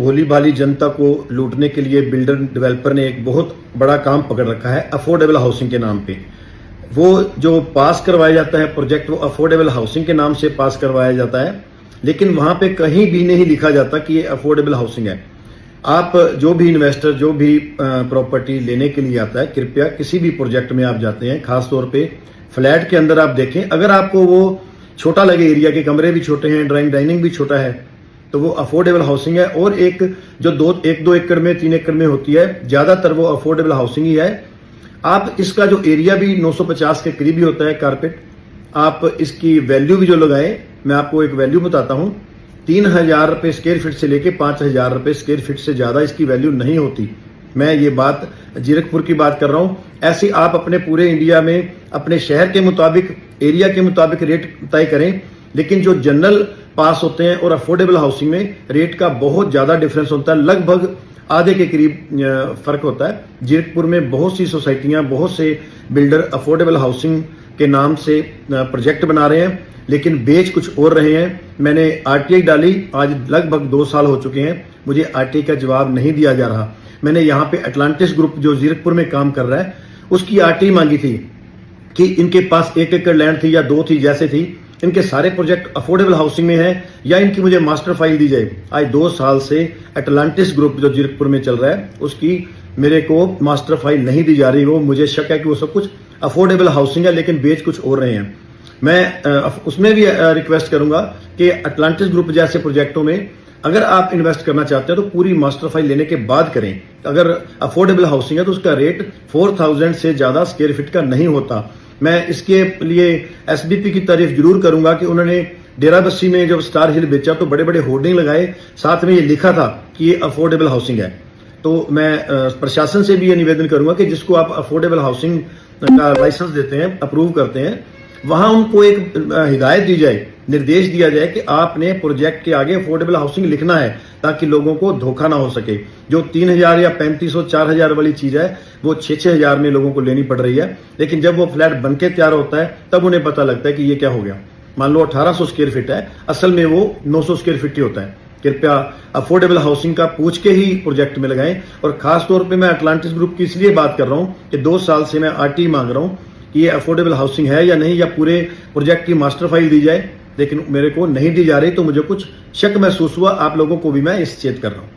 भोली भाली जनता को लूटने के लिए बिल्डर डेवलपर ने एक बहुत बड़ा काम पकड़ रखा है अफोर्डेबल हाउसिंग के नाम पे। वो जो पास करवाया जाता है प्रोजेक्ट, वो अफोर्डेबल हाउसिंग के नाम से पास करवाया जाता है, लेकिन वहां पे कहीं भी नहीं लिखा जाता कि ये अफोर्डेबल हाउसिंग है। आप जो भी इन्वेस्टर जो भी प्रॉपर्टी लेने के लिए आता है, कृपया किसी भी प्रोजेक्ट में आप जाते हैं, खासतौर पे फ्लैट के अंदर आप देखें, अगर आपको वो छोटा लगे, एरिया के कमरे भी छोटे हैं, डाइनिंग भी छोटा है, तो वो अफोर्डेबल हाउसिंग है। और एक जो 1-2 एकड़ में 3 एकड़ में होती है, ज्यादातर वो अफोर्डेबल हाउसिंग ही है। आप इसका जो एरिया भी 950 के करीब ही होता है कारपेट, आप इसकी वैल्यू भी जो लगाए, मैं आपको एक वैल्यू बताता हूं, 3000 रुपए स्क्वायर फीट से लेके 5000 रुपए स्क्वायर फीट से ज्यादा इसकी वैल्यू नहीं होती। मैं ये बात जीरकपुर की बात कर रहा हूं। ऐसे आप अपने पूरे इंडिया में अपने शहर के मुताबिक, एरिया के मुताबिक रेट तय करें, लेकिन जो जनरल पास होते हैं और अफोर्डेबल हाउसिंग में रेट का बहुत ज्यादा डिफरेंस होता है, लगभग आधे के करीब फर्क होता है। जीरकपुर में बहुत सी सोसाइटियां, बहुत से बिल्डर अफोर्डेबल हाउसिंग के नाम से प्रोजेक्ट बना रहे हैं, लेकिन बेच कुछ और रहे हैं। मैंने आरटीआई डाली, आज लगभग 2 साल हो चुके हैं, मुझे आरटीआई का जवाब नहीं दिया जा रहा। मैंने यहाँ पे अटलांटिस ग्रुप जो जीरकपुर में काम कर रहा है, उसकी आरटीआई मांगी थी कि इनके पास 1 एकड़ लैंड थी या 2 थी, जैसे थी, इनके सारे प्रोजेक्ट अफोर्डेबल हाउसिंग में है या इनकी मुझे मास्टर फाइल दी जाए। आज 2 साल से अटलांटिस ग्रुप जो जीरकपुर में चल रहा है, उसकी मेरे को मास्टर फाइल नहीं दी जा रही। वो मुझे शक है कि वो सब कुछ अफोर्डेबल हाउसिंग है, लेकिन बेच कुछ और रहे हैं। मैं उसमें भी रिक्वेस्ट करूंगा कि अटलांटिस ग्रुप जैसे प्रोजेक्टों में अगर आप इन्वेस्ट करना चाहते हो तो पूरी मास्टर फाइल लेने के बाद करें। अगर अफोर्डेबल हाउसिंग है तो उसका रेट 4000 से ज्यादा स्क्वायर फीट का नहीं होता। मैं इसके लिए एसबीपी की तारीफ जरूर करूंगा कि उन्होंने डेराबस्सी में जब स्टार हिल बेचा तो बड़े बड़े होर्डिंग लगाए, साथ में ये लिखा था कि ये अफोर्डेबल हाउसिंग है। तो मैं प्रशासन से भी ये निवेदन करूंगा कि जिसको आप अफोर्डेबल हाउसिंग का लाइसेंस देते हैं, अप्रूव करते हैं, वहां उनको एक हिदायत दी जाए, निर्देश दिया जाए कि आपने प्रोजेक्ट के आगे अफोर्डेबल हाउसिंग लिखना है, ताकि लोगों को धोखा ना हो सके। जो 3000 या 3500 4000 वाली चीज है, वो 6-6000 में लोगों को लेनी पड़ रही है, लेकिन जब वो फ्लैट बनके तैयार होता है तब उन्हें पता लगता है कि ये क्या हो गया। मान लो 1800 स्क्वायर फीट है, असल में वो 900 स्क्वायर फीट ही होता है। कृपया अफोर्डेबल हाउसिंग का पूछ के ही प्रोजेक्ट में लगाएं। और खासतौर पर मैं अटलांटिस ग्रुप की इसलिए बात कर रहा हूं कि 2 साल से मैं आरटी मांग रहा हूं कि ये अफोर्डेबल हाउसिंग है या नहीं, या पूरे प्रोजेक्ट की मास्टर फाइल दी जाए, लेकिन मेरे को नहीं दी जा रही, तो मुझे कुछ शक महसूस हुआ। आप लोगों को भी मैं इस चेत कर रहा हूं।